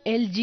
LG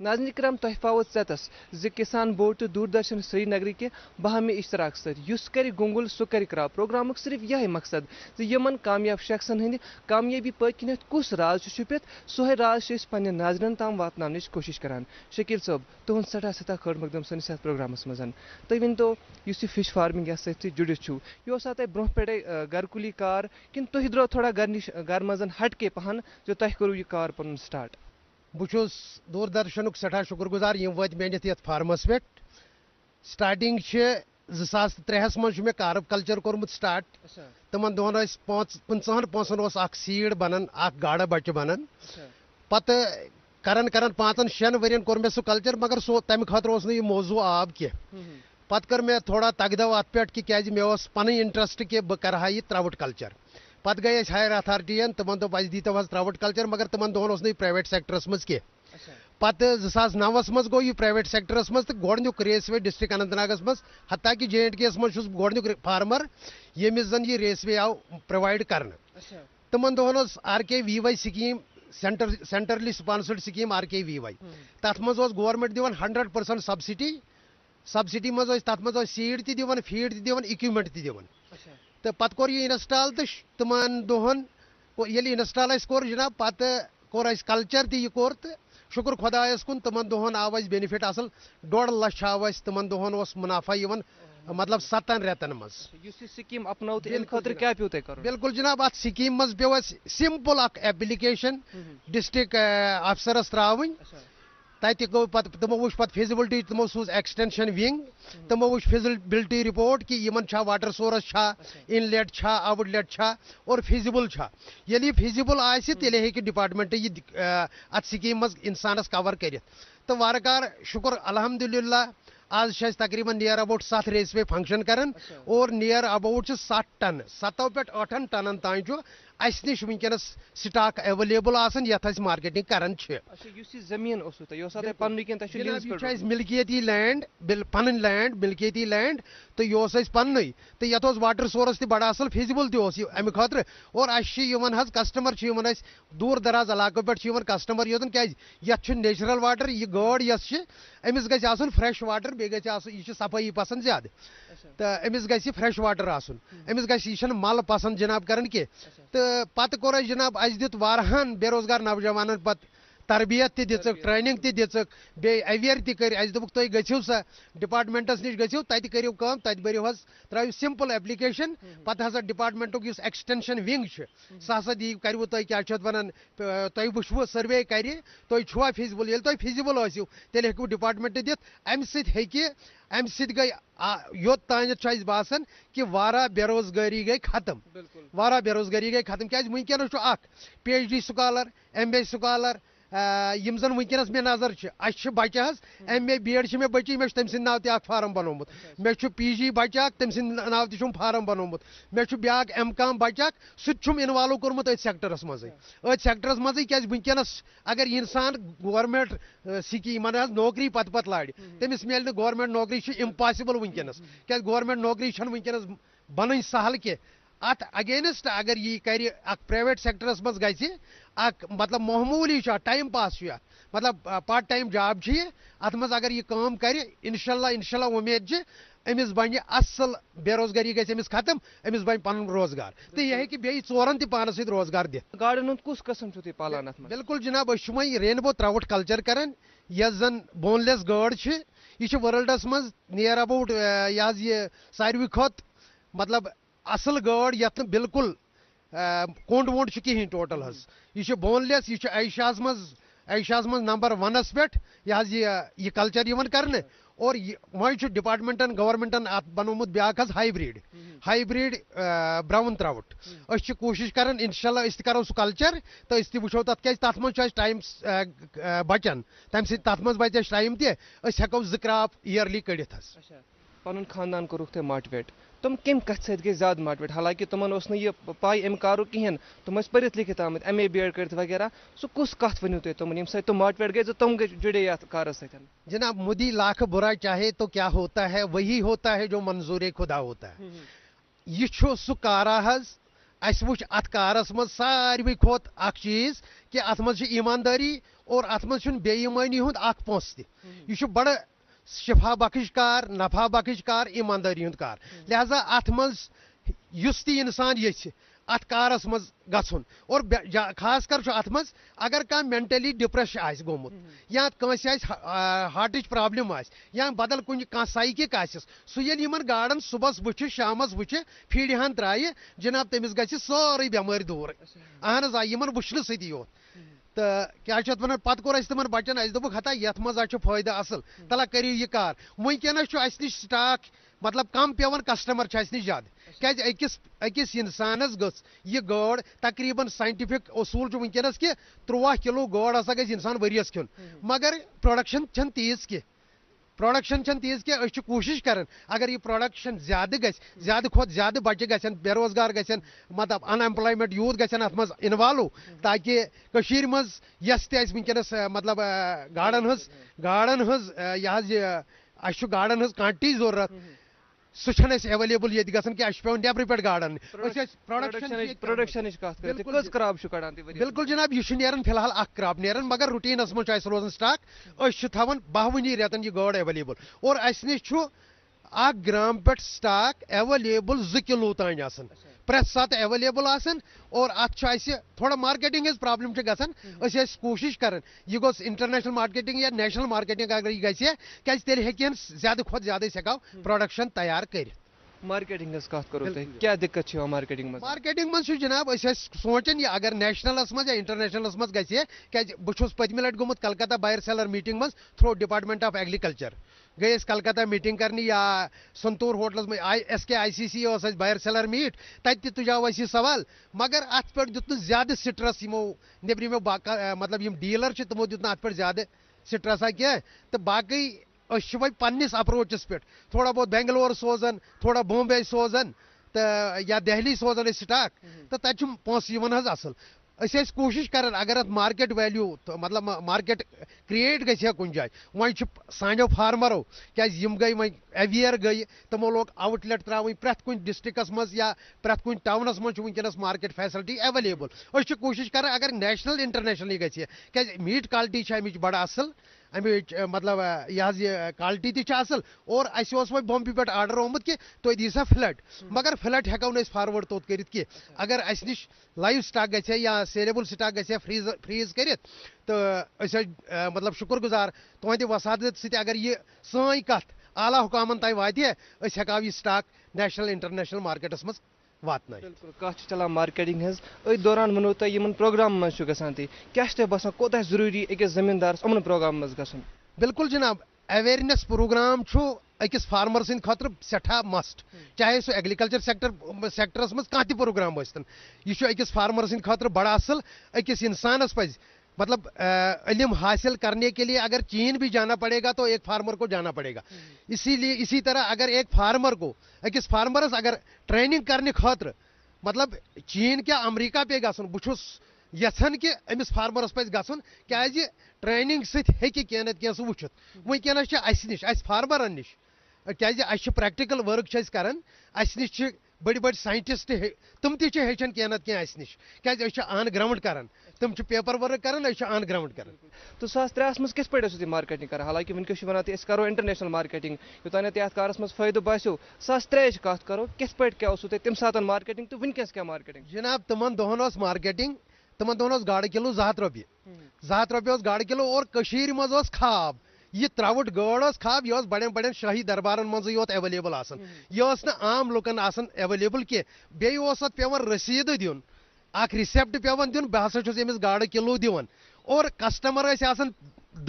ناظرین کرام تہ پاو ژتس ز کسان بورڈ تو دوردرشن سری نگر کے باہمی اشتراک ست یس کر گنگل سہ کر کرا پروگرام صرف یہ مقصد ز یمن کامیاب شخصن ہند کامیابی پکنت کس راز چھپت سہ راز پنہ ناظرن تام واتنامنچ کوشش کران شکیل صٲب تہد سٹھا خیر مقدم سنس یتھ پروگرامس مز تھی ورتو اس فش فارمنگ یس سی جڑت چھو یہ سا تہ برہ پہ گھرکلی کار کن تھی درو تھوڑا گھر نش گھر مزن ہٹ کے پہن جو تہ کرو یہ کار پن سٹارٹ بہس دوردرشن سٹھا شکر گزار یم وت میس یت فارمس پہ سٹارٹنگ 2003 مز مے کارب کلچر کورمت سٹارٹ تمن دہن 15 پونسن اخ سیڈ بنان اخ گاڑ بچہ بنان پتہ کران 5-6 ورین کور مے سہ کلچر مگر سو تمہ خاطر یہ موضوع آب کی پتہ کر مے تھوڑا تگدو ات پہ کہ کیازِ مے پن انٹرسٹ کہ بہ کرہا یہ تراوٹ کلچر پتہ گئی ہائر اتھارٹی تمن دپ اس دیتو حظ تراوٹ کلچر مگر تمن دہن پرائیویٹ سیکٹرس مز کی پتہ 2009 مز گو یہ پرائیویٹ سیکٹرس مز تو گۄڈنیُک ریس وے ڈسٹرک اننت ناگس مز حتیٰ کہ JNK مز چھُس گۄڈنیُک فارمر ییٚمِس زن یہ ریس وے آو پرووائڈ کرنہٕ تمن دہن RKVY scheme centrally sponsored scheme RKVY تر مز گورنمنٹ دِوان 100% سبسڈی مز تر مز سیڈ تہِ دِوان فیڈ تہِ دِوان اِکوپمنٹ تہِ دِوان تو پتہ کور یہ انسٹال تو تمن دہن ییٚلہِ انسٹال اس کور جناب پتہ کور اس کلچر تہِ یہ کور تو شکر خدایس کن تمن دہن آو اس بینفٹ اصل 1.5 لچھ آو اس تمن دہن منافع یوان مطلب 7 ریتن مز سکیم اپنو تو خاطر کیا پیو تہ کرو بالکل جناب ات سکیم مز پیو اس سمپل اخ ایپلیکیشن ڈسٹرک افسرس تراون تتہ گو پتہ تمو وچ پتہ فیزیبلٹی تمو سوز ایکسٹینشن ونگ تمو وچ فیزیبلٹی رپورٹ کہ یمن چھا واٹر سورس چھا ان لیٹ چھا آؤٹ لیٹ چھا اور فیزیبل چھا یلی فیزیبل آسی تیلے ہے کہ ڈپارٹمنٹ یہ ات سکیم مز انسانس کور کرت تو وارکار شکر الحمدللہ آج تقریباً near about 7 race way function کران اور نیئر اباؤٹ 7 ٹن 7 پہ 8 ٹنن تان اس نش ونکس سٹاک اویلیبل آسان یتھ اس مارکیٹنگ کران زمین ملکیتی لینڈ پن لینڈ ملکیتی لینڈ تو یہ پن تو یت واٹر سورس تہ بڑا اصل فیزیبل تہ امہ خاطر اور اس کسٹمر دور دراز علاقوں پہ کسٹمر یوتن کیت نیچرل واٹر یہ گاڑ یس امس گھس آسن فریش واٹر بیٚیہِ گژھِ آسُن یہ صفائی پسند زیادہ تو امس گژھِ فریش واٹر آسن امس گژھِ یہ مل پسند جناب کرن کی تو پتہ کور جناب اس دت وارہن بے روزگار نوجوانن پتہ تربیت تہ دژک ٹریننگ تہ دژک بیٚیہِ اویئر تہ کر اس دوٚپُکھ تُہۍ گٔژھِو سا ڈپارٹمنٹس نش گٔژھِو تتہِ کٔرِو کٲم تتہِ بٔرِو حظ ترٛٲیِو سمپل ایپلکیشن پتہٕ ہسا ڈپارٹمنٹُک یُس ایکسٹینشن ونگ چھُ سُہ ہسا کروٕ تۄہہِ کیٛاہ چھِ اتھ ونان تۄہہِ وٕچھوٕ سٔروے کرِ تُہۍ چھُوا فیزیبل ییٚلہِ تۄہہِ فیزیبل ٲسِو تیٚلہِ ہیٚکِو ڈپارٹمنٹ دِتھ امہِ سۭتۍ گٔے یوٚت تانٮ۪تھ چھُ اسہِ باسان کہ واریاہ بے روزگاری گٔے ختم واریاہ بے روزگاری گٔے ختم کیٛازِ وٕنکیٚنس چھُ اکھ PhD scholar MA scholar M زن ونکس مے نظر اس بچہ حظ MA BEd مے بچی مے تم سند ناو تہ فارم بنومت مے PG بچہ اخ تم سند ناو تم فارم بنومت مے بیاکھ MCom بچہ اخ سہ انوالو کورمت ات سیکٹرس مزے کیازِ ونکس اگر انسان گورنمنٹ سکیم نوکری پتہ لاڑِ تمس میل نہ گورنمنٹ نوکری امپاسبل ونکس کیازِ گورنمنٹ نوکری ونکس بنن سہل کی ات اگینسٹ اگر یہ کر پرائیویٹ سیکٹرس مز گژھِ مطلب معمولی ٹائم پاس مطلب پارٹ ٹائم جاب ات مز اگر یہ کام کر انشاءاللہ امید امس بنہ اصل بے روزگاری گژھِ امس ختم امس بن پن روزگار تو یہ ہے کہ بیٚیہِ ژورن تہ پانس سۭتۍ روزگار دِتھ گاڑن ہُنٛد کُس قسم چھُو تُہۍ پالان اتھ منٛز بالکل جناب أسۍ چھِ وۄنۍ رینبو تراوٹ کلچر کران یس زن بون لیس گاڈ یہ ورلڈس مز نیر اباؤٹ یہ ساروی کھۄتہٕ مطلب اصل گاڈ یتھ بالکل کونڈ وونڈ کہین ٹوٹل حظ یہ بون لیس یہ ایشیاز مز نمبر 1 پہ یہ کلچر کرنے اور وۄنۍ ڈپارٹمنٹن گورنمنٹن ات بنومت بیاکھ حظ ہائی براؤن تراوٹ اس کوشش کران انشاءاللہ اس کرو سہ کلچر تو اس تہ وچھو تت کیازِ تت مز ٹائم بچان تمہ سۭتۍ تت مز بچ ٹائم تہ أسۍ ہیٚکو 2 کرٛاپ ایئرلی کڑتھ حظ پن خاندان کوٚرُکھ تۄہہِ ماٹویٹ تم کم کت سۭتۍ گٔے زیادٕ ماٹویٹ حالانکہ تمن اوس نہٕ یہِ پاے امہِ کارُک کِہیٖنۍ تم ٲسۍ پٔرِتھ لیکھِتھ آمٕتۍ MA BEd کٔرِتھ وغیرہ سُہ کُس کتھ ؤنِو تُہۍ تمن ییٚمہِ سۭتۍ تم ماٹویٹ گٔے تہٕ تم جُڑے یتھ کارس سۭتۍ جناب مودی لاکھ برا چاہے تو کیا ہوتا ہے وہی ہوتا ہے جو منظور خدا ہوتا ہے یہ چھُ سُہ کارا حظ اس وچ ات کارس مز ساروی کھۄتہٕ اکھ چیز کہ ات مز ایمانداری اور ات من بےایمانی ہند اخ پونس تہ یہ بڑا شفا بخش کار نفع بخش کار ایمانداری ہند کار لہذا ات مز یس تہ انسان یژھِ ات کارس مز گژھُن اور خاص کر ات مز اگر کانٛہہ مینٹلی ڈپریش آسہِ گوٚمُت یا کٲنٛسہِ آسہِ ہارٹٕچ پرابلم آسہِ یا بدل کُنہِ کانٛہہ سایکِک آسٮ۪س سُہ ییٚلہِ یِمن گاڈن صبحس وٕچھِ شامس وٕچھِ فیٖڈِ ہن ترٛایہِ جناب تٔمِس گژھِ سٲرٕے بٮ۪مٲرۍ دوٗر اہن حظ آ یِمن وٕچھنہٕ سۭتی یوت تہٕ کیٛاہ چھِ اتھ ونان پتہٕ کوٚر اَسہِ تِمن بچن اَسہِ دوٚپُکھ ہتا یتھ منٛز حظ چھُ فٲیدٕ اصل تلا کٔرِو یہِ کار وٕنکیٚنس چھُ اَسہِ نِش سٹاک مطلب کم پیوان کسٹمر چھِ اَسہِ نِش زیادٕ کیٛازِ أکِس انسانس گٔژھ یہِ گٲڈ تقریٖبن ساینٹفک اصوٗل چھُ وٕنکیٚنس کہِ 13 کِلوٗ گٲڈ ہسا گژھِ انسان ؤریس کھیوٚن مگر پروڈکشن چھنہٕ تیٖژ کینٛہہ أسۍ چھِ کوٗشش کران اگر یہِ پروڈکشن زیادٕ گژھِ زیادٕ کھۄتہٕ زیادٕ بچہِ گژھن بے روزگار گژھن مطلب ان ایمپلایمنٹ یوٗتھ گژھن اتھ منٛز انوالو تاکہِ کٔشیٖرِ منٛز یۄس تہِ اَسہِ وٕنکیٚنس مطلب گاڈن ہٕنٛز یہِ حظ یہِ اَسہِ چھُ گاڈن ہٕنٛز کانٹی ضروٗرت سُہ چھنہٕ اَسہِ ایویلیبل ییٚتہِ گژھان کینٛہہ اَسہِ چھُ پیوان نیبرٕ پٮ۪ٹھ گاڈن بالکل جناب یہ نیران فی الحال اکھ کراب نیران مگر روٹیٖنس منٛز چھُ اَسہِ روزان سٹاک أسۍ چھِ تھاوان 12 رٮ۪تن یہِ گٲڈ ایویلیبل اور اَسہِ نِش چھُ 1 گرام پٮ۪ٹھ سٹاک ایویلیبل 2 کِلوٗ تانۍ آسان پرٛٮ۪تھ ساتہٕ ایویلیبل آسان اور اتھ چھُ اَسہِ تھوڑا مارکیٹنگ ہٕنٛز پرابلم چھِ گژھان أسۍ ٲسۍ کوٗشش کران یہِ گوٚژھ انٹرنیشنل مارکیٹنگ یا نیشنل مارکیٹنگ اگر یہِ گژھِ کیٛازِ تیٚلہِ ہیٚکہِ ہن زیادٕ کھۄتہٕ زیادٕ أسۍ ہٮ۪کو پروڈکشن تیار کٔرِتھ مارکیٹنگ ہٕنٛز کتھ کرو تۄہہِ کیٛاہ دِقت چھِ یِوان مارکیٹنگ منٛز مارکیٹنگ منٛز چھُ جناب أسۍ ٲسۍ سونٛچان یہِ اگر نیشنلس منٛز یا انٹرنیشنلس منٛز گژھِ کیٛازِ بہٕ چھُس پٔتمہِ لٹہِ گوٚمُت کلکتہ بایر سیلر میٖٹنگ منٛز تھروٗ ڈپارٹمنٹ آف ایگرِکلچر گٔے أسۍ کلکتہ میٖٹنگ کرنہِ یا سنتور ہوٹلس منٛز SK ICC ٲس اَسہِ بایر سیلر میٖٹ تتہِ تہِ تُجاو اَسہِ یہِ سوال مگر اتھ پٮ۪ٹھ دیُت نہٕ زیادٕ سٹرس یِمو نیبرِمو مطلب یِم ڈیٖلر چھِ تِمو دیُت نہٕ اتھ پٮ۪ٹھ زیادٕ سٹرسا کینٛہہ تہٕ باقٕے أسۍ چھِ وۄنۍ پننِس اپروچس پٮ۪ٹھ تھوڑا بہت بنگلور سوزان تھوڑا بومبے سوزان تہٕ یا دہلی سوزان أسۍ سٹاک تہٕ تتہِ چھُ پونٛسہٕ یِوان حظ اصل أسۍ ٲسۍ کوٗشش کران اگر اتھ مارکیٹ ویلیوٗ مطلب مارکیٹ کریٹ گژھِ ہا کُنہِ جایہِ وۄنۍ چھُ سانیو فارمرو کیٛازِ یِم گٔے وۄنۍ اویئر گٔے تِمو لوگ آوُٹ لیٹ ترٛاوٕنۍ پرٛٮ۪تھ کُنہِ ڈسٹرکس منٛز یا پرٛٮ۪تھ کُنہِ ٹاونس منٛز چھُ وٕنکیٚنس مارکیٹ فیسلٹی ایویلیبل أسۍ چھِ کوٗشش کران اگر نیشنل انٹرنیشنل یہِ گژھِ کیٛازِ میٖٹ کالٹی چھِ امِچ بڑٕ اصل امِچ مطلب یہِ حظ یہِ کالٹی تہِ چھِ اصل اور اَسہِ اوس وۄنۍ بومبہِ پٮ۪ٹھ آرڈر آمُت کہِ تُہۍ دِیو سا فلٹ مگر فلٹ ہٮ۪کو نہٕ أسۍ فاروٲڈ توٚت کٔرِتھ کینٛہہ اگر اَسہِ نِش لایِو سٹاک گژھِ ہا یا سیلیبل سٹاک گژھِ ہا فریٖز کٔرِتھ تہٕ أسۍ ٲسۍ مطلب شُکر گُزار تُہنٛدِ وسادت سۭتۍ اگر یہِ سٲنۍ کتھ اعلیٰ حُکامن تانۍ واتہِ ہے أسۍ ہٮ۪کہو یہِ سٹاک نیشنل انٹرنیشنل مارکیٹس منٛز واتنٲیِتھ بالکل کتھ چھِ چلان مارکیٹنگ ہٕنٛز أتھۍ دوران ونو تۄہہِ یِمن پروگرامن منٛز چھُ گژھان تہِ کیٛاہ چھُ تۄہہِ باسان کوتاہ ضروٗری أکِس زٔمیٖندارس یِمن پروگرامن منٛز گژھُن بالکل جناب اویرنیس پروگرام چھُ أکِس فارمر سٕنٛدِ خٲطرٕ سٮ۪ٹھاہ مسٹ چاہے سُہ ایگرِکلچر سیکٹرس منٛز کانٛہہ تہِ پروگرام ٲسۍتن یہِ چھُ أکِس فارمر سٕنٛدِ خٲطرٕ بڑٕ اصل أکِس انسانس پزِ مطلب علم حاصل کرنے کے لیے اگر چین بھی جانا پڑے گا تو ایک فارمر کو جانا پڑے گا اسی طرح اگر ایک فارمر کو أکِس فارمرس اگر ٹریننگ کرنہٕ خٲطرٕ مطلب چین کیٛاہ امریکہ پیٚیہِ گژھُن بہٕ چھُس یژھان کہِ أمِس فارمرس پزِ گژھُن کیٛازِ ٹریننگ سۭتۍ ہیٚکہِ کینٛہہ نتہٕ کینٛہہ سُہ وٕچھِتھ وٕنکیٚنس چھِ اَسہِ نِش اَسہِ فارمرن نِش کیٛازِ اَسہِ چھِ پریکٹِکل ؤرٕک چھِ أسۍ کران اَسہِ نِش چھِ بٔڑۍ بٔڑۍ ساینٹسٹ تِم تہِ چھِ ہیٚچھان کینٛہہ نتہٕ کینٛہہ اَسہِ نِش کیٛازِ أسۍ چھِ آن گراوُنڈ کران تِم چھِ پیپر ؤرٕک کران أسۍ چھِ آن گراوُنڈ کران تہٕ 2003 منٛز کِتھ پٲٹھۍ ٲسِو تُہۍ مارکیٹنگ کران حالانکہِ وٕنکیٚس چھِ وَنان تہِ أسۍ کرو انٹرنیشنل مارکیٹنگ یوٚتانۍ تۄہہِ اتھ کارس منٛز فٲیدٕ باسیو 2003 کتھ کرو کِتھ پٲٹھۍ کیٛاہ اوسوٕ تۄہہِ تَمہِ ساتہٕ مارکیٹنگ تہٕ وٕنکیٚس کیٛاہ مارکیٹنگ جناب تِمن دۄہن ٲس مارکیٹنگ تِمن دۄہن اوس گاڈٕ کِلوٗ 200 رۄپیہِ 200 رۄپیہِ اوس گاڈٕ کِلوٗ اور کٔشیٖرِ منٛز اوس خاب یہِ ترٛاوُٹ گٲڈ ٲس خاب یہِ ٲس بڑٮ۪ن بڑٮ۪ن شٲہی دربارن منٛزٕے یوت ایویلیبل آسان یہِ ٲس نہٕ عام لُکن آسان ایویلیبل کینٛہہ بیٚیہِ اوس اتھ پیٚوان رٔسیٖدٕ دیُن اکھ رِسیپٹ پیٚوان دیُن بہٕ ہسا چھُس أمِس گاڈٕ کِلوٗ دِوان اور کسٹمر ٲسۍ آسان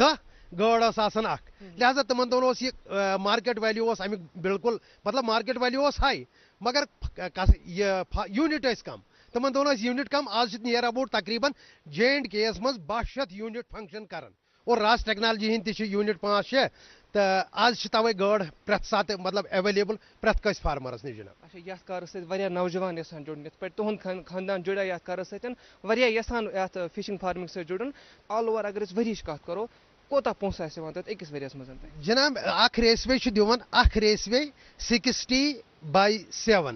10 گٲڈ ٲس آسان اکھ لہذا تِمن دۄہن اوس یہِ مارکیٹ ویلیوٗ اوس امیُک بالکل مطلب مارکیٹ ویلیوٗ اوس ہاے مگر یوٗنٹ ٲسۍ کم تِمن دۄہن ٲسۍ یوٗنٹ کم آز چھِ نیر اباوُٹ تقریٖبن JNK منٛز 1200 یوٗنٹ فنکشن کران اور راس ٹیکنالجی ہٕنٛدۍ تہِ چھِ یوٗنٹ 5-6 تہٕ آز چھِ توے گٲڈ پرٛٮ۪تھ ساتہٕ مطلب ایویلیبل پرٛٮ۪تھ کٲنٛسہِ فارمرس نِش جناب اچھا یتھ کارس سۭتۍ واریاہ نوجوان یژھان جُڑُن یِتھ پٲٹھۍ تُہُنٛد خاندان جُڑیو یتھ کارس سۭتۍ واریاہ یژھان یتھ فشنگ فارمنگ سۭتۍ جُڑُن آل اوور اگر أسۍ ؤریِچ کتھ کرو کوتاہ پونٛسہٕ آسہِ یِوان تتھ أکِس ؤرِیس منٛز جناب اکھ ریسوے چھُ دِوان اکھ ریسوے 60/7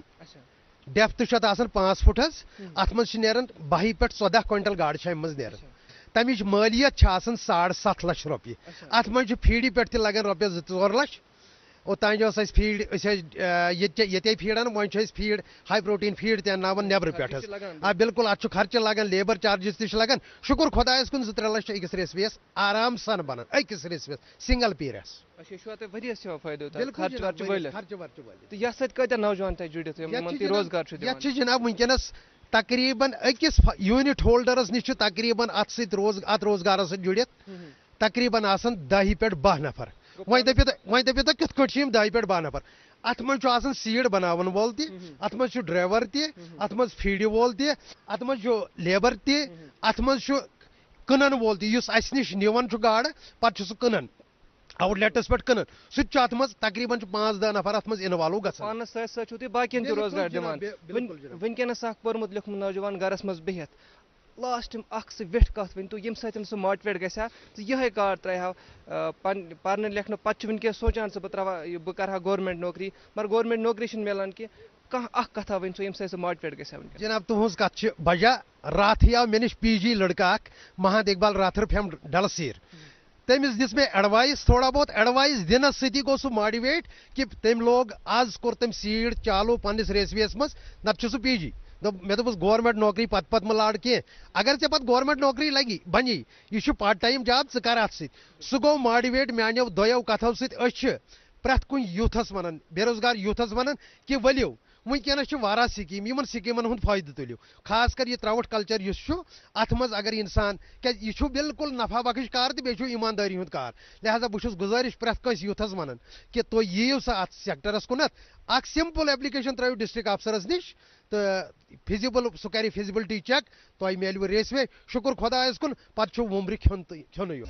ڈیپتھ چھُ اتھ آسان 5 فُٹ حظ اتھ منٛز چھِ نیران 12 پٮ۪ٹھ 14 کوینٹل گاڈٕ چھِ امہِ منٛز نیران تمچ مالیت 7.5 لچھ روپیہ ات من فیڈی پہ لگان روپیس 2-4 لچھ اوتان فیڈ یتے فیڈان وۄنۍ چھِ فیڈ ہائی پروٹین فیڈ تہِ انناوان نیبر پہ بالکل ات خرچہ لگان لیبر چارجز تہِ لگان شکر خدایس کن 2-3 لچھ أکِس ریسپیس آرام سان بنان أکِس ریسپیس سنگل پیرس یتھ جناب ونکس تقریباً أکِس یونٹ ہولڈرس نش تقریباً ات روزگارس سۭتۍ جُڑِتھ تقریباً آسان 10 پٮ۪ٹھ 12 نفر وۄنۍ دٔپِو تُہۍ کِتھ کٲٹھۍ چھِ یِم 10 پٮ۪ٹھ 12 نفر ات منٛز چھُ آسان سیٖڈ بناون وول تہِ ات منٛز چھُ ڈرایور تہِ ات منٛز فیٖڈِ وول تہِ ات منٛز چھُ لیبر تہِ ات منٛز چھُ کٕنن وول تہِ یُس اسہِ نِش نِوان چھُ گاڈٕ پتہٕ چھُ سُہ کٕنان آؤٹ لیٹس پٮ۪ٹھ کٕنان سُہ تہِ چھُ ات منٛز تقریباً چھُ 5-10 نفر ات منٛز انوالو گژھان پانس سۭتۍ سۭتۍ چھُو تُہۍ باقین تہِ روزگار دِوان ونکیٚنس اکھ پوٚرمُت لیوٚکھمُت نوجوان گرس منٛز بِہِتھ لاسٹ اکھ سُہ ویٹھ کتھ ؤنۍ تو ییٚمہِ سۭتۍ سُہ ماٹِویٹ گژھِ ہا تہٕ یِہے کار ترٛایہِ ہا پرنہٕ لیکھنہٕ پتہٕ چھُ ونکیٚس سونچان سُہ بہٕ تراوہا بہٕ کرٕ ہا گورمینٹ نوکری مگر گورمینٹ نوکری چھنہٕ ملان کینٛہہ کانٛہہ اکھ کتھا ؤنۍ سُہ ییٚمہِ سۭتۍ سُہ ماٹِویٹ گژھِ ہا ونکیٚس جناب تُہنٛز کتھ چھِ بجا راتھٕے آو مےٚ نِش PG لڑکہٕ اکھ مہد اقبال راتھر فرٛیم ڈلسیٖر تٔمِس دِژ مےٚ ایڈوایس تھوڑا بہت ایڈوایس دِنس سۭتی گوٚو سُہ ماٹِویٹ کہ تٔمۍ لوگ آز کوٚر تٔمۍ سیٖڈ چالوٗ پننِس ریسویس منٛز نتہٕ چھُ سُہ PG مےٚ دوٚپُس گورمینٹ نوکری پتہٕ مہ لار کینٛہہ اگر ژےٚ پتہٕ گورمینٹ نوکری لگی بنی یہِ چھُ پارٹ ٹایم جاب ژٕ کر اتھ سۭتۍ سُہ گوٚو ماٹِویٹ میانیو دۄیو کتھو سۭتۍ أسۍ چھِ پرٛٮ۪تھ کُنہِ یوٗتھس ونان بے روزگار یوٗتھس ونان کہ ؤلِو ونکیٚنس چھِ واریاہ سکیٖم یِمن سکیٖمن ہُنٛد فٲیدٕ تُلِو خاص کر یہِ ترٛاوُٹ کلچر یُس چھُ اتھ منٛز اگر انسان کیٛازِ یہِ چھُ بالکل نفع بخش کار تہٕ بیٚیہِ چھُ ایٖماندٲری ہُنٛد کار لہذا بہٕ چھُس گُزٲرِش پرٛٮ۪تھ کٲنٛسہِ یوٗتھس ونان کہ تُہۍ یِیِو سا اتھ سیکٹرس کُنتھ اکھ سمپل ایپلِکیشن ترٛٲیِو ڈسٹرکٹ افسرس نِش تہٕ فِزِبل سُہ کرِ فِزِبلٹی چیک تۄہہِ میلوٕ ریسوے شُکر خۄدایس کُن پتہٕ چھُ وُمبرِ کھیوٚن تہٕ کھیوٚنٕے یوت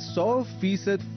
100%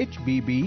hbb.gov.in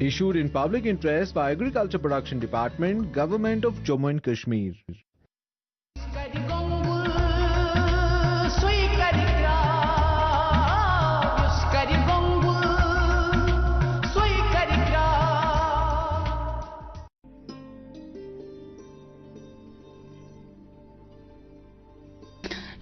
Issued in public interest by Agriculture Production Department, Government of Jammu and Kashmir.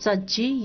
40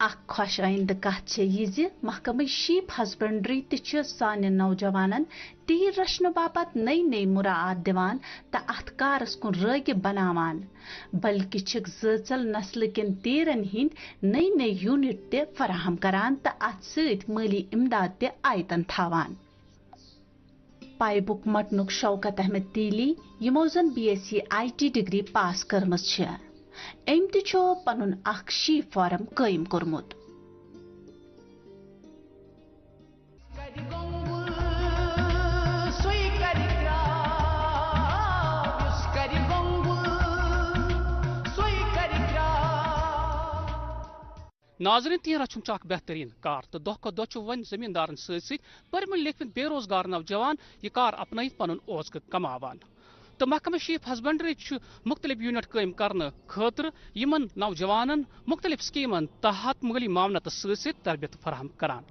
اخ خوش آئندہ کت یہ زِ محکمہ شیپ ہسبنڈری تہ سانہِ نوجوانن تیر رچھنہٕ باپت نئی نئی مراعات دِوان تہٕ اتھ کارس کُن رٲغب بناوان، بلکہ چھکھ زٲژل نسلہٕ کٮ۪ن تیرن ہٕنٛدۍ نئی نئی یونٹ تہِ فراہم کران تہٕ اتھ سۭتۍ مٲلی امداد تہِ آیتن تھاوان۔ پائبک مٹنک شوکت احمد تیلی یمو زن BSc IT ڈگری پاس کرمژ چھِ، أمۍ تہِ چھُ پنُن اکھ شیپ فارم قٲیم کوٚرمُت۔ ناظرین تیر رچھن اخ بہترین کار تو دہ کھت دہ ون زمیندارن ست پرمن لیکھمت بے روزگار نوجوان یہ کار اپنائت پن اوزق کماوان تو محکمہ شیپ ہسبنڈری مختلف یونٹ قائم کرنے خاطر یمن نوجوانن مختلف سکیمن تحت مالی معاونت ست تربیت فراہم کران۔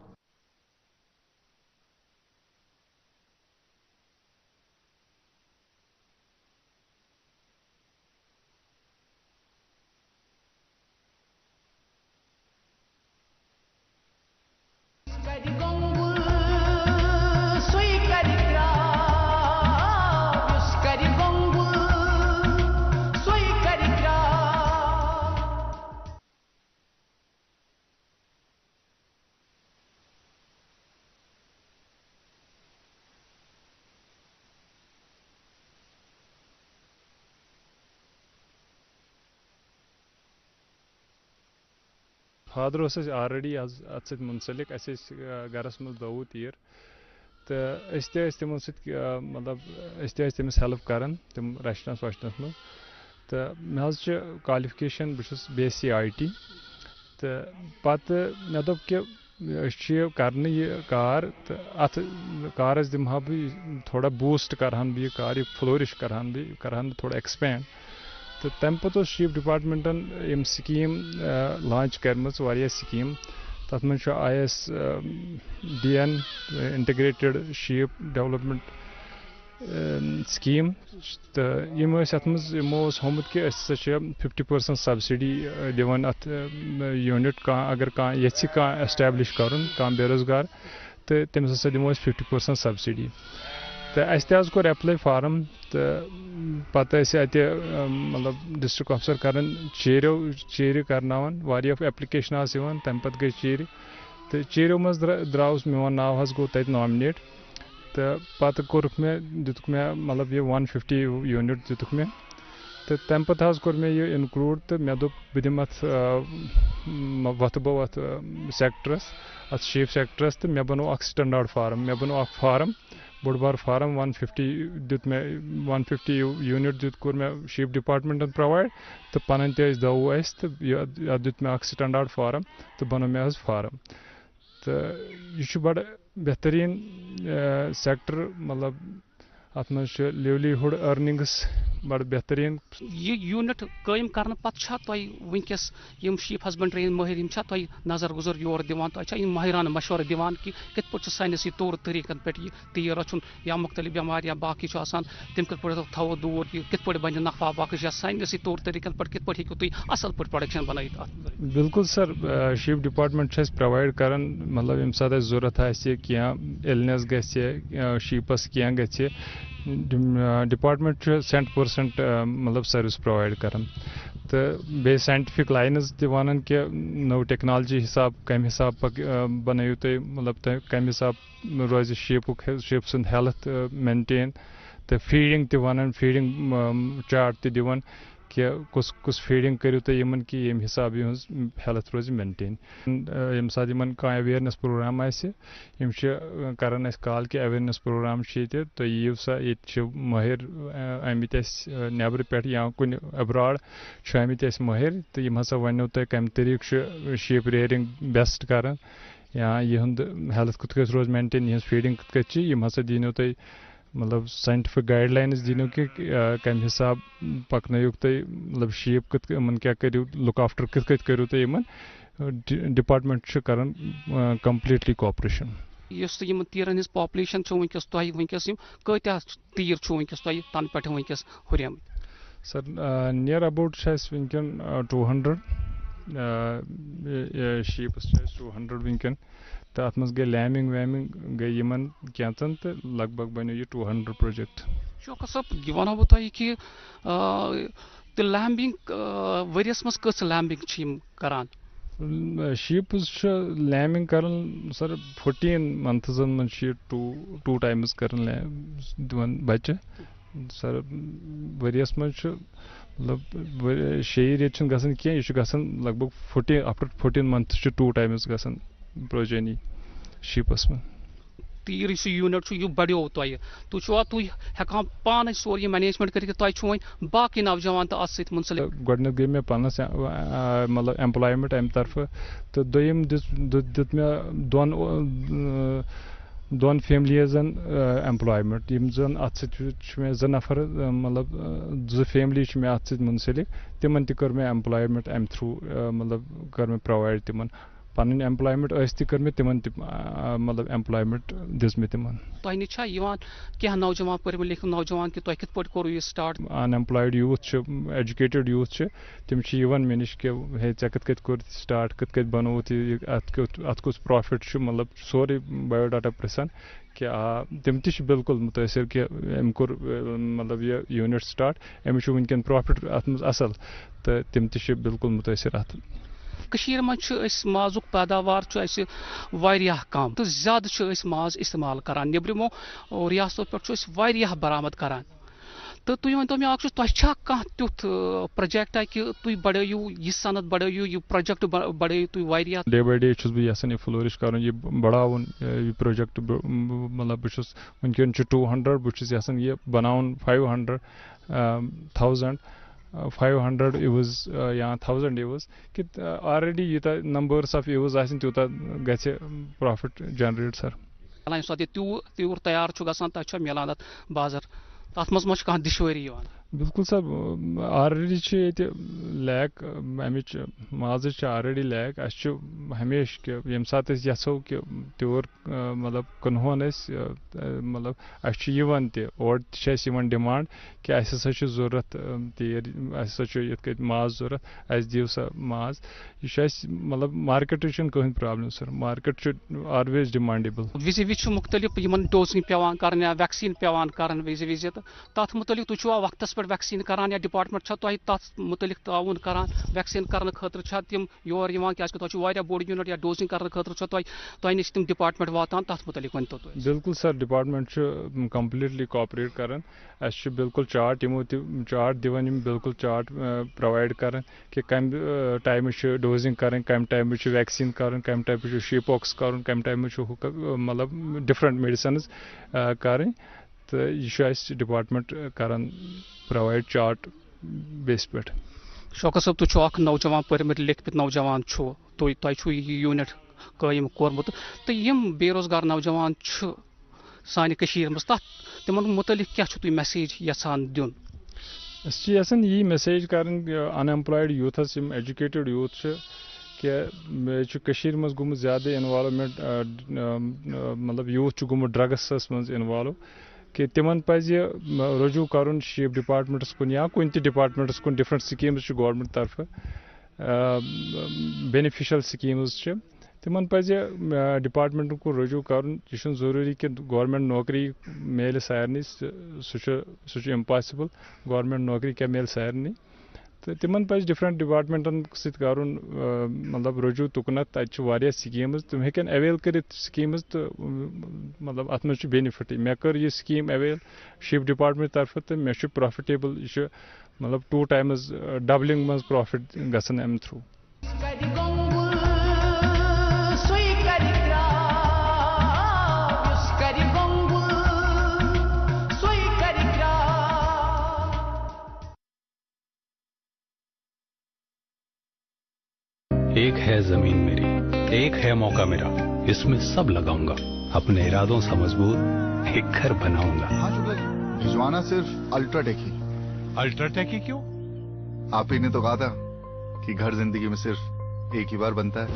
فادر آلریڈی ات ست منسلک گرس مز 2 تیر تو تمن ست مطلب تمس ہیلپ کران تم رچنس وچنس مز تو مے کوالیفکیشن بہس BSc IT تو پتہ مے دوپ کہ کرنے یہ کار تو ات کارس دمہا بہ تھوڑا بوسٹ کرہن بہ یہ کار یہ فلورش کرہن بہ تھوڑا ایکسپینڈ تو تمہ پتہ شیپ ڈپارٹمنٹن یم سکیم لانچ کرمز واریاہ سکیم تر من IS DN integrated shape development scheme تو ات مز ہومت کہ 50% سبسڈی دِوان ات یونٹ اگر یژھِ ایسٹیبلش کرن بے روزگار تو تمس ہسا دمو 50% سبسڈی تو اس تہ کور ایپلائی فارم تو پتہ اتہ مطلب ڈسٹرک افسر کران چیرِ کرناوان واریاہ ایپلکیشن یوان تمہ پتہ گئی چیرِ تو چیرو مز دراوس میون ناو حظ گو تتہ نامنیٹ تو پتہ کورک میں دتک میں مطلب یہ 150 یونٹ دتک میں تو تمہ پتہ حظ کور میں یہ انکلوڈ تو مے دوپ بہ دم ات وتھ بہ ات سیکٹرس ات شیپ سیکٹرس تو مے بنو اخ سٹینڈارڈ فارم مے بنو اخ فارم بوڑ بار فارم 150 دت میں 150 یونٹ دت کور میں شیپ ڈپارٹمنٹن پرووائڈ تو پنن تہ دو اس تو دت میں اخ سٹینڈارڈ فارم تو بنو میں حظ فارم تو یہ بڑا بہترین سیکٹر مطلب ات مز لیولیہُڈ ارننگس بڑا بہترین یہ یونٹ قائم کرنے پتہ ونکس یم شیپ ہسبنڈری ماہر تہ نظر گزر یور دِوان تہ ماہرانہ مشورہ دِوان کہ کت پٲٹھۍ سٲنِس یہ طور طریقن پہ یہ تیر رچھن یا مختلف بیمار یا باقی آسان تم کت پٲٹھۍ تھو دور کت پٲٹھۍ بنہِ نفع باقی یا سٲنِس یہ طور طریقن پہ کت پٲٹھۍ ہیٚکِو تُہۍ اصل پٲٹھۍ پروڈکشن بنٲیِتھ اتھ بالکل سر شیپ ڈپارٹمنٹ پرووائڈ کران مطلب یم سات ضرورت آسہِ کینٛہہ ایلنس گژھِ شیپس کینٛہہ گژھِ ڈپارٹمنٹ 100% مطلب سروس پرووائڈ کران تو بیٚیہِ سائنٹفک لائنز تہِ ونان کہ نو ٹیکنالوجی حساب کم حساب بنٲیِو تُہۍ مطلب کم حساب روزِ شیپ سُنٛد ہیلتھ مینٹین تو فیڈنگ تہِ ونان فیڈنگ چارٹ تہِ دِوان کہ کس فیڈنگ کٔرِو تُہۍ یِمن کہ ییٚمہِ حساب یِہٕنٛز ہیلتھ روزِ مینٹین ییٚمہِ ساتہٕ یِمن کانٛہہ اویرنس پروگرام آسہِ یِم چھِ کران اَسہِ کال کہ اویرنس پروگرام چھُ ییٚتہِ تُہۍ یِیِو سا ییٚتہِ چھِ مٲہِر آمٕتۍ اَسہِ نیبرٕ پٮ۪ٹھ یا کُنہِ ایبراڈ چھِ آمٕتۍ اَسہِ مٲہِر تہٕ یِم ہسا وننو تۄہہِ کمہِ طریٖقہٕ چھُ شیپ ریئرنگ بیسٹ کران یا یِہُنٛد ہیلتھ کِتھ کٔنۍ روزِ مینٹین یِہٕنٛز فیڈنگ کِتھ کٔنۍ چھِ یِم ہسا دِنو تۄہہِ مطلب سائنٹفک گائڈ لائنز دِنو کہ کمہِ حساب پکنٲیِو تُہۍ مطلب شیپ کِتھ کٔنۍ یِمن کیاہ کٔرِو لُک آفٹر کِتھ کٔنۍ کٔرِو تُہۍ یِمن ڈپارٹمنٹ چھُ کران کمپلیٹلی کوآپریشن یُس یِمن تیرن ہٕنٛز پاپولیشن چھِ ونکس تۄہہِ ونکس یِم کۭتیاہ تیٖر چھُ ونکس تۄہہِ تنہٕ پٮ۪ٹھ ونکس ہُریمٕتۍ سر نیر اباؤٹ چھِ اَسہِ ونکٮ۪ن 200 شیپس 200 ونکن تو ات مز گئی لیمنگ ویمنگ گئی یمن کینچن تو لگ بھگ بنو یہ 200 پروجیکٹ. شوکت صٲب یہ ونو بہٕ تۄہہِ کہِ تہٕ لیمبنگ ؤریس منٛز کٔژ لیمبنگ چھِ یِم کران؟ شیپس لیمنگ کران سر 14 منتھزن من 2 ٹائمز کران دِوان بچہ سر ؤریس منٛز چھُ مطلب 6 ریٚتۍ چھُنہٕ گژھان کینٛہہ یہِ چھُ گژھان لگ بگ 14 منتھس چھُ 2 ٹائمز گژھان پروجینی شیپس منٛز. تیٖر یُس یہِ یوٗنٹ چھُ یہِ بڑیو تۄہہِ تُہۍ چھُوا تُہۍ ہٮ۪کان پانے سورُے یہِ مینیجمنٹ کٔرِتھ تۄہہِ چھُو وۄنۍ باقٕے نوجوان تہٕ اَتھ سۭتۍ مُنسلِک؟ گۄڈٕنیتھ گٔے مےٚ پانس مطلب ایمپلایمنٹ امہِ طرفہٕ تہٕ دوٚیِم دیُت مےٚ دۄن فیملیٖزن ایمپلایمنٹ یِم زن اتھ سۭتۍ چھِ مےٚ 2 نفر مطلب 2 فیملی چھِ مےٚ اتھ سۭتۍ مُنسلِک تِمن تہِ کٔر مےٚ ایمپلایمنٹ امہِ تھروٗ مطلب کٔر مےٚ پرووایڈ تِمن پنٕنۍ ایمپلایمنٹ ٲسۍ تہِ کٔر مےٚ تِمن تہِ مطلب ایمپلایمنٹ دِژ مےٚ تِمن. تۄہہِ نِش چھا یِوان کینٛہہ نوجوان پٔرمٕتۍ لیکھمٕتۍ نوجوان کہِ تۄہہِ کِتھ پٲٹھۍ کوٚروٕ یہِ سٹارٹ؟ ان ایمپلایڈ یوٗتھ چھِ ایجوکیٹڈ یوٗتھ چھِ تِم چھِ یِوان مےٚ نِش کہِ ہے ژےٚ کِتھ کٔنۍ کوٚر سٹارٹ کِتھ کٔنۍ بنووُتھ یہِ اتھ کُس پرافٹ چھُ مطلب سورُے بایوڈاٹا پرژھان کہِ تِم تہِ چھِ بالکل مُتٲثر کہِ أمۍ کوٚر مطلب یہِ یوٗنٹ سٹارٹ أمِس چھُ وٕنکیٚن پرافٹ اتھ منٛز اصل تہٕ تِم تہِ چھِ بالکل مُتٲثر اتھ. کٔشیٖرِ منٛز چھُ أسۍ مازُک پیداوار چھُ اَسہِ واریاہ کم تہٕ زیادٕ چھِ أسۍ ماز استعمال کران نیٚبرِمو ریاستو پٮ۪ٹھ چھُ أسۍ واریاہ برآمد کران تہٕ تُہۍ ؤنۍتو مےٚ اکھ چیٖز تۄہہِ چھا کانٛہہ تیُتھ پروجیکٹا کہِ تُہۍ بڑٲیِو یہِ صنعت بڑٲیِو یہِ پروجیکٹ بڑٲیِو تُہۍ واریاہ؟ ڈے باے ڈے چھُس بہٕ یژھان یہِ فلورِش کرُن یہِ بڑاوُن یہِ پروجیکٹ مطلب بہٕ چھُس وٕنکیٚن چھُ 200 بہٕ چھُس یژھان یہِ بناوُن 500 یوٗز یا 1000 یوٗز کہِ آلریڈی یوٗتاہ نمبٲرٕس آف یوٗز آسن تیوٗتاہ گژھِ پرافٹ جنریٹ سر. ییٚمہِ ساتہٕ یہِ تیوٗر تیار چھُ گژھان تتھ چھا میلان اتھ بازر تتھ منٛز ما چھُ کانٛہہ دُشوٲری یِوان؟ بالکل سر آلریڈی چھِ ییٚتہِ لیک امِچ مازٕچ چھِ آلریڈی لیک اَسہِ چھُ ہمیشہِ کہِ ییٚمہِ ساتہٕ أسۍ یژھو کہِ تیوٗر مطلب کٕنہون أسۍ مطلب اَسہِ چھُ یِوان تہِ اورٕ تہِ چھِ اَسہِ یِوان ڈِمانڈ کہِ اَسہِ ہسا چھُ ضوٚرتھ تیٖر اَسہِ ہسا چھُ یِتھ کٔنۍ ماز ضوٚرتھ اَسہِ دِیِو سا ماز یہِ چھُ اَسہِ مطلب مارکیٹٕچ چھُنہٕ کٕہٕنۍ پرابلم سر مارکیٹ چھُ آلویز ڈِمانڈیبل. وِزِ وِزِ چھُ مُختٔلِف یِمن ڈوزِنگ پیوان کرٕنۍ یا ویکسیٖن پیوان کرٕنۍ وِزِ وِزِ تہٕ تتھ مُتعلِق تُہۍ چھُوا وقتس پٮ۪ٹھ ویکسیٖن کران یا ڈپارٹمنٹ چھا تۄہہِ تتھ مُتعلِق تعاوُن کران ویکسیٖن کرنہٕ خٲطرٕ چھا تِم یور یِوان کیازِ کہِ تۄہہِ چھُ واریاہ بوٚڑ یوٗنٹ یا ڈوزِنگ کرنہٕ خٲطرٕ چھا تۄہہِ نِش تِم ڈپارٹمنٹ واتان تتھ مُتعلِق ؤنۍتو تُہۍ؟ بالکل سر ڈپارٹمنٹ چھُ کمپلیٖٹلی کوآپریٹ کران اَسہِ چھُ بالکل چارٹ یِمو تہِ چارٹ دِوان یِم بالکل چارٹ پرووایڈ کران کہِ کمہِ ٹایمہٕ چھُ ڈوزِنگ کرٕنۍ کمہِ ٹایمہٕ چھُ ویکسیٖن کرُن کمہِ ٹایمہٕ چھُ شی پاکس کرُن کمہِ ٹایمہٕ چھُ مطلب ڈفرنٹ میڈِسنز کرٕنۍ تہٕ یہِ چھُ اَسہِ ڈپارٹمنٹ کران پرووایڈ چارٹ بیس پٮ۪ٹھ. شوکت صٲب تُہۍ چھُو اکھ نوجوان پٔرمٕتۍ لیکھمٕتۍ نوجوان چھُو تۄہہِ چھُو یہِ یوٗنٹ قٲیِم کوٚرمُت تہٕ یِم بے روزگار نوجوان چھِ سانہِ کٔشیٖرِ منٛز تِمن مُتعلِق کیاہ چھُو تُہۍ میسیج یژھان دیُن؟ أسۍ چھِ یژھان یی میسیج کرٕنۍ ان ایمپلایڈ یوٗتھس یِم ایجوکیٹڈ یوٗتھ چھِ کہِ مےٚ چھُ کٔشیٖرِ منٛز گوٚمُت زیادٕ اِنوالومینٹ مطلب یوٗتھ چھُ گوٚمُت ڈرگسس منٛز اِنوالو کہِ تِمن پزِ رجوٗع کرُن شیپ ڈپارٹمنٹس کُن یا کُنہِ تہِ ڈپارٹمنٹس کُن ڈفرنٹ سکیٖمز چھِ گورمنٹ طرفہٕ بینِفِشل سکیٖمز چھِ تِمن پزِ ڈپارٹمنٹن کُن رجوٗع کرُن یہِ چھُنہٕ ضروٗری کہِ گورمنٹ نوکری میلہِ سارنٕے سُہ چھُ امپاسِبل گورمنٹ نوکری کیٛاہ میلہِ سارنٕے تہٕ تِمن پزِ ڈفرنٹ ڈپارٹمنٹن سۭتۍ کرُن مطلب رجوٗع تُکنتھ تتہِ چھِ واریاہ سکیٖمز تِم ہیٚکن اویل کٔرِتھ سکیٖمز تہٕ مطلب اتھ منٛز چھُ بینِفٹٕے مےٚ کٔر یہِ سکیٖم اویل شیپ ڈپارٹمنٹ طرفہٕ تہٕ مےٚ چھُ پروفِٹیبل یہِ چھُ مطلب 2 ٹایمز ڈبلنگ منٛز پروفِٹ گژھان امہِ تھروٗ. ایک ہے زمین میری ایک ہے موقع میرا اس میں سب لگاؤں گا اپنے ارادوں سے مضبوط ایک گھر بناؤں گا. ہاں شکلا جی بھجوانا صرف الٹرا ٹیک ہی. الٹرا ٹیک ہی کیوں؟ آپ ہی نے تو کہا تھا کہ گھر زندگی میں صرف ایک ہی بار بنتا ہے.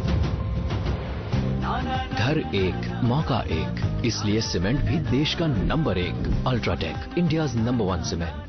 گھر ایک موقع ایک اس لیے سیمنٹ بھی دیش کا نمبر 1 الٹرا ٹیک انڈیاز نمبر 1 سیمنٹ.